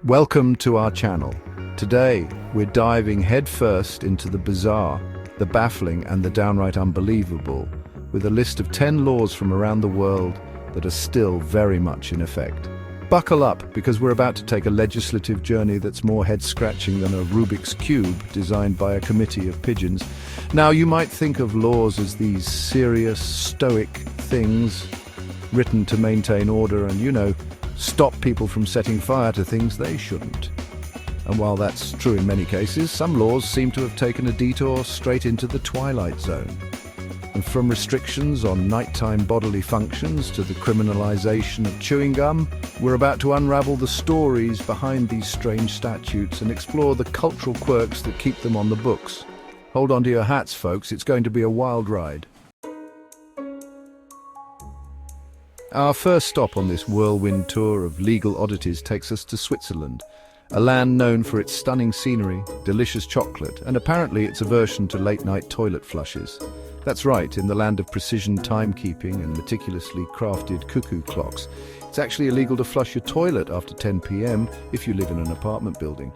Welcome to our channel. Today, we're diving headfirst into the bizarre, the baffling, and the downright unbelievable, with a list of 10 laws from around the world that are still very much in effect. Buckle up, because we're about to take a legislative journey that's more head-scratching than a Rubik's Cube designed by a committee of pigeons. Now, you might think of laws as these serious, stoic things written to maintain order and, stop people from setting fire to things they shouldn't. And while that's true in many cases, some laws seem to have taken a detour straight into the twilight zone. And from restrictions on nighttime bodily functions to the criminalization of chewing gum, we're about to unravel the stories behind these strange statutes and explore the cultural quirks that keep them on the books. Hold on to your hats, folks, it's going to be a wild ride. Our first stop on this whirlwind tour of legal oddities takes us to Switzerland, a land known for its stunning scenery, delicious chocolate, and apparently its aversion to late-night toilet flushes. That's right, in the land of precision timekeeping and meticulously crafted cuckoo clocks, it's actually illegal to flush your toilet after 10 p.m. if you live in an apartment building.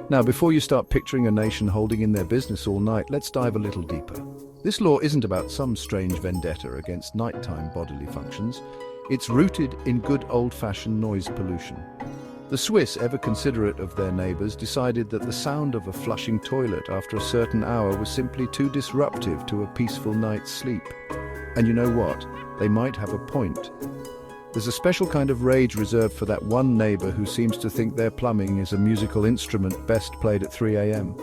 Now, before you start picturing a nation holding in their business all night, let's dive a little deeper. This law isn't about some strange vendetta against nighttime bodily functions. It's rooted in good old-fashioned noise pollution. The Swiss, ever considerate of their neighbors, decided that the sound of a flushing toilet after a certain hour was simply too disruptive to a peaceful night's sleep. And you know what? They might have a point. There's a special kind of rage reserved for that one neighbor who seems to think their plumbing is a musical instrument best played at 3 a.m.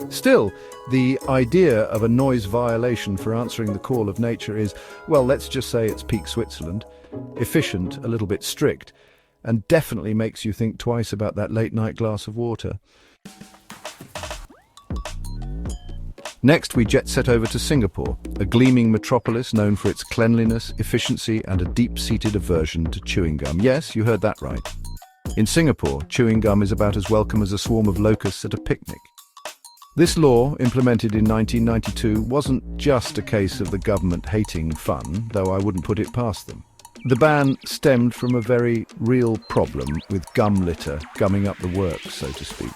Still, the idea of a noise violation for answering the call of nature is, well, let's just say it's peak Switzerland. Efficient, a little bit strict, and definitely makes you think twice about that late-night glass of water. Next, we jet set over to Singapore, a gleaming metropolis known for its cleanliness, efficiency, and a deep-seated aversion to chewing gum. Yes, you heard that right. In Singapore, chewing gum is about as welcome as a swarm of locusts at a picnic. This law, implemented in 1992, wasn't just a case of the government hating fun, though I wouldn't put it past them. The ban stemmed from a very real problem with gum litter gumming up the works, so to speak.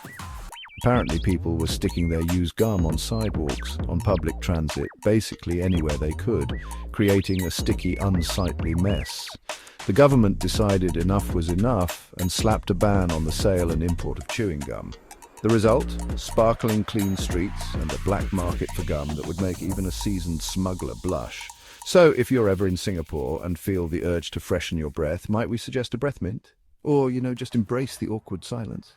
Apparently people were sticking their used gum on sidewalks, on public transit, basically anywhere they could, creating a sticky, unsightly mess. The government decided enough was enough and slapped a ban on the sale and import of chewing gum. The result? Sparkling clean streets and a black market for gum that would make even a seasoned smuggler blush. So, if you're ever in Singapore and feel the urge to freshen your breath, might we suggest a breath mint? Or, just embrace the awkward silence?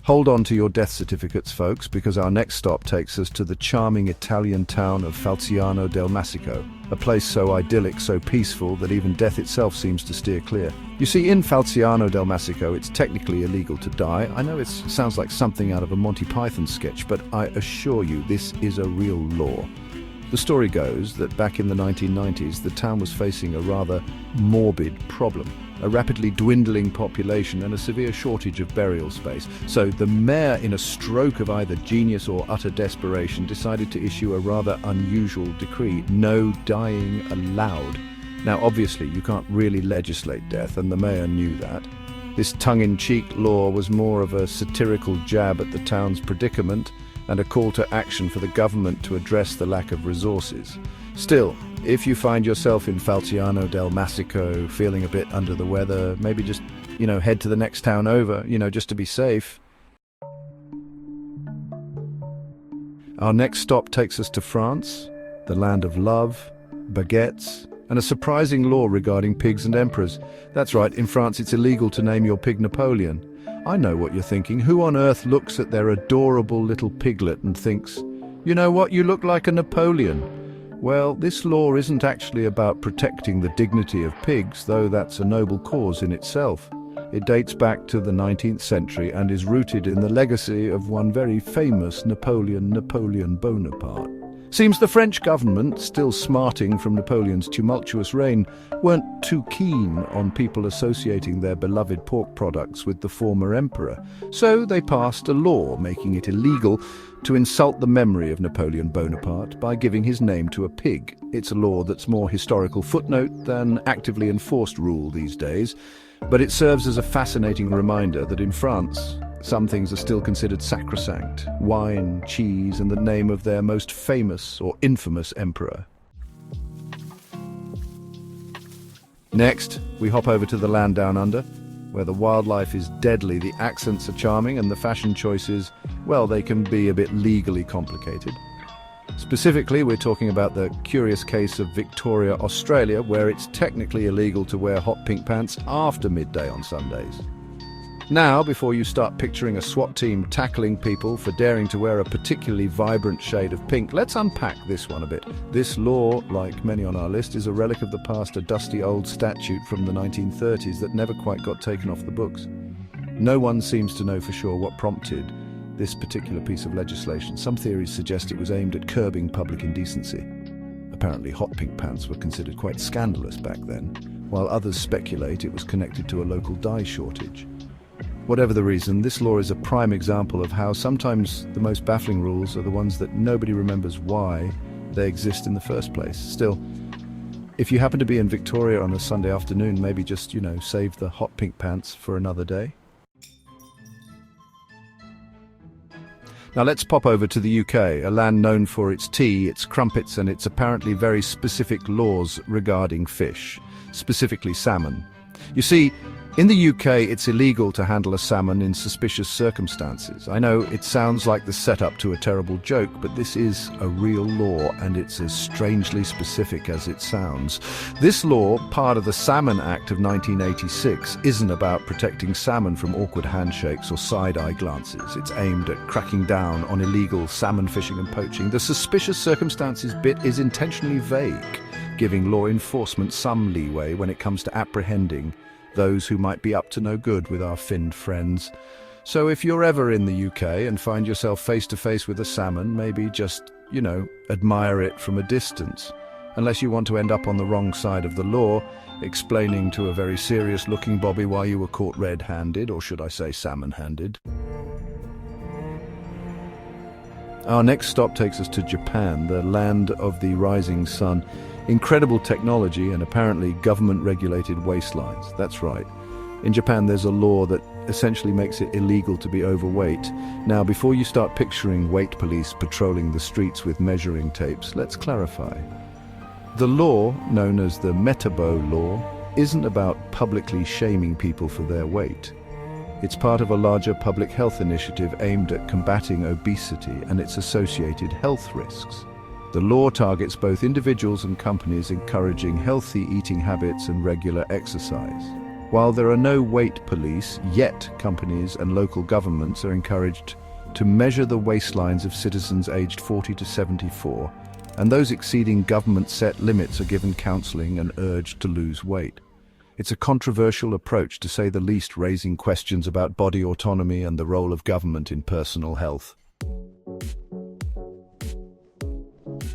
Hold on to your death certificates, folks, because our next stop takes us to the charming Italian town of Falciano del Masico, a place so idyllic, so peaceful, that even death itself seems to steer clear. You see, in Falciano del Masico, it's technically illegal to die. I know it sounds like something out of a Monty Python sketch, but I assure you, this is a real law. The story goes that back in the 1990s, the town was facing a rather morbid problem. A rapidly dwindling population and a severe shortage of burial space. So the mayor, in a stroke of either genius or utter desperation, decided to issue a rather unusual decree: no dying allowed. Now obviously you can't really legislate death, and the mayor knew that. This tongue-in-cheek law was more of a satirical jab at the town's predicament and a call to action for the government to address the lack of resources. Still, if you find yourself in Falciano del Masico feeling a bit under the weather, maybe just, head to the next town over, just to be safe. Our next stop takes us to France, the land of love, baguettes, and a surprising law regarding pigs and emperors. That's right, in France it's illegal to name your pig Napoleon. I know what you're thinking. Who on earth looks at their adorable little piglet and thinks, you know what, you look like a Napoleon? Well, this law isn't actually about protecting the dignity of pigs, though that's a noble cause in itself. It dates back to the 19th century and is rooted in the legacy of one very famous Napoleon Bonaparte. Seems the French government, still smarting from Napoleon's tumultuous reign, weren't too keen on people associating their beloved pork products with the former emperor, so they passed a law making it illegal to insult the memory of Napoleon Bonaparte by giving his name to a pig. It's a law that's more historical footnote than actively enforced rule these days, but it serves as a fascinating reminder that in France, some things are still considered sacrosanct: wine, cheese, and the name of their most famous or infamous emperor. Next, we hop over to the land down under, where the wildlife is deadly, the accents are charming, and the fashion choices, well, they can be a bit legally complicated. Specifically, we're talking about the curious case of Victoria, Australia, where it's technically illegal to wear hot pink pants after midday on Sundays. Now, before you start picturing a SWAT team tackling people for daring to wear a particularly vibrant shade of pink, let's unpack this one a bit. This law, like many on our list, is a relic of the past, a dusty old statute from the 1930s that never quite got taken off the books. No one seems to know for sure what prompted this particular piece of legislation. Some theories suggest it was aimed at curbing public indecency. Apparently, hot pink pants were considered quite scandalous back then, while others speculate it was connected to a local dye shortage. Whatever the reason, this law is a prime example of how sometimes the most baffling rules are the ones that nobody remembers why they exist in the first place. Still, if you happen to be in Victoria on a Sunday afternoon, maybe just, save the hot pink pants for another day. Now let's pop over to the UK, a land known for its tea, its crumpets, and its apparently very specific laws regarding fish, specifically salmon. You see, in the UK, it's illegal to handle a salmon in suspicious circumstances. I know it sounds like the setup to a terrible joke, but this is a real law, and it's as strangely specific as it sounds. This law, part of the Salmon Act of 1986, isn't about protecting salmon from awkward handshakes or side-eye glances. It's aimed at cracking down on illegal salmon fishing and poaching. The suspicious circumstances bit is intentionally vague, giving law enforcement some leeway when it comes to apprehending those who might be up to no good with our finned friends. So if you're ever in the UK and find yourself face to face with a salmon, maybe just, admire it from a distance. Unless you want to end up on the wrong side of the law, explaining to a very serious looking bobby why you were caught red-handed, or should I say salmon-handed. Our next stop takes us to Japan, the land of the rising sun. Incredible technology and apparently government-regulated waistlines. That's right. In Japan, there's a law that essentially makes it illegal to be overweight. Now, before you start picturing weight police patrolling the streets with measuring tapes, let's clarify. The law, known as the Metabo Law, isn't about publicly shaming people for their weight. It's part of a larger public health initiative aimed at combating obesity and its associated health risks. The law targets both individuals and companies encouraging healthy eating habits and regular exercise. While there are no weight police, yet companies and local governments are encouraged to measure the waistlines of citizens aged 40 to 74, and those exceeding government-set limits are given counseling and urged to lose weight. It's a controversial approach, to say the least, raising questions about body autonomy and the role of government in personal health.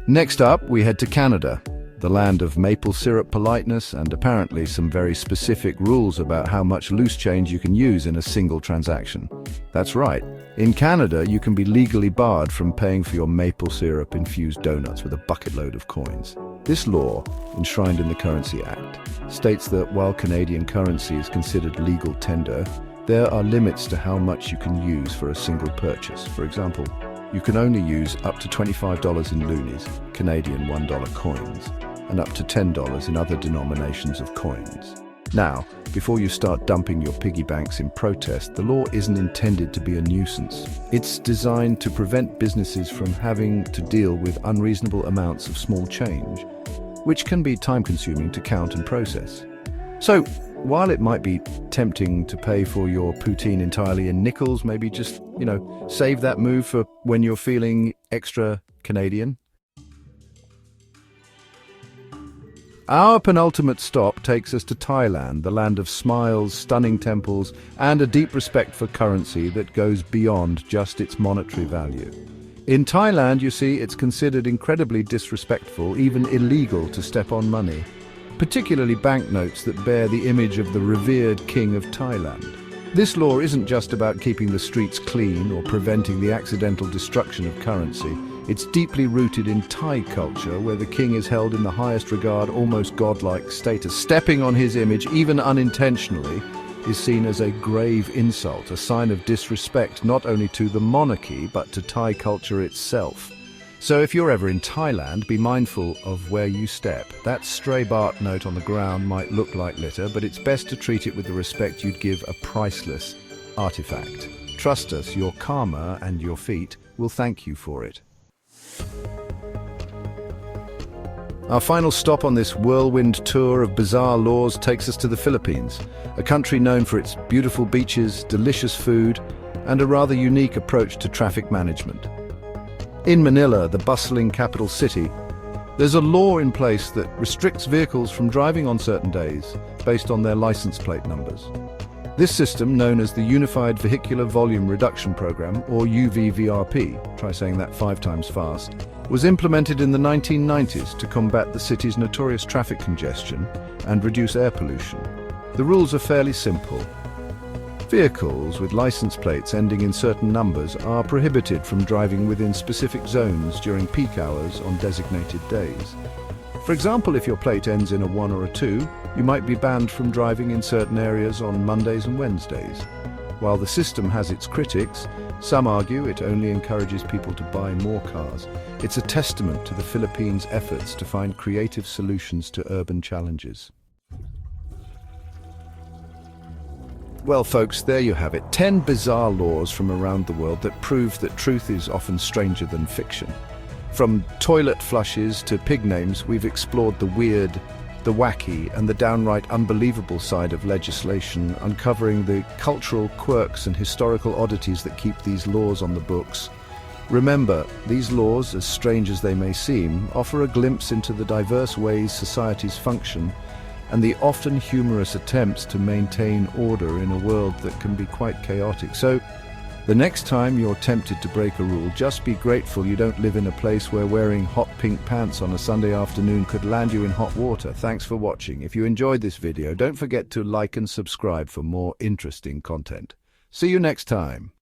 Next up, we head to Canada, the land of maple syrup politeness and apparently some very specific rules about how much loose change you can use in a single transaction. That's right. In Canada, you can be legally barred from paying for your maple syrup-infused donuts with a bucket load of coins. This law, enshrined in the Currency Act, states that while Canadian currency is considered legal tender, there are limits to how much you can use for a single purchase. For example, you can only use up to $25 in loonies, Canadian $1 coins, and up to $10 in other denominations of coins. Now, before you start dumping your piggy banks in protest, the law isn't intended to be a nuisance. It's designed to prevent businesses from having to deal with unreasonable amounts of small change, which can be time-consuming to count and process. So, while it might be tempting to pay for your poutine entirely in nickels, maybe just, save that move for when you're feeling extra Canadian. Our penultimate stop takes us to Thailand, the land of smiles, stunning temples, and a deep respect for currency that goes beyond just its monetary value. In Thailand, you see, it's considered incredibly disrespectful, even illegal, to step on money, particularly banknotes that bear the image of the revered king of Thailand. This law isn't just about keeping the streets clean or preventing the accidental destruction of currency. It's deeply rooted in Thai culture, where the king is held in the highest regard, almost godlike status. Stepping on his image, even unintentionally, is seen as a grave insult, a sign of disrespect not only to the monarchy but to Thai culture itself. So if you're ever in Thailand, be mindful of where you step. That stray baht note on the ground might look like litter, but it's best to treat it with the respect you'd give a priceless artifact. Trust us, your karma and your feet will thank you for it. Our final stop on this whirlwind tour of bizarre laws takes us to the Philippines, a country known for its beautiful beaches, delicious food, and a rather unique approach to traffic management. In Manila, the bustling capital city, there's a law in place that restricts vehicles from driving on certain days based on their license plate numbers. This system, known as the Unified Vehicular Volume Reduction Program, or UVVRP, try saying that 5 times fast, was implemented in the 1990s to combat the city's notorious traffic congestion and reduce air pollution. The rules are fairly simple. Vehicles with license plates ending in certain numbers are prohibited from driving within specific zones during peak hours on designated days. For example, if your plate ends in a 1 or a 2, you might be banned from driving in certain areas on Mondays and Wednesdays. While the system has its critics, some argue it only encourages people to buy more cars. It's a testament to the Philippines' efforts to find creative solutions to urban challenges. Well, folks, there you have it. 10 bizarre laws from around the world that prove that truth is often stranger than fiction. From toilet flushes to pig names, we've explored the weird, the wacky, and the downright unbelievable side of legislation, uncovering the cultural quirks and historical oddities that keep these laws on the books. Remember, these laws, as strange as they may seem, offer a glimpse into the diverse ways societies function and the often humorous attempts to maintain order in a world that can be quite chaotic. So, the next time you're tempted to break a rule, just be grateful you don't live in a place where wearing hot pink pants on a Sunday afternoon could land you in hot water. Thanks for watching. If you enjoyed this video, don't forget to like and subscribe for more interesting content. See you next time.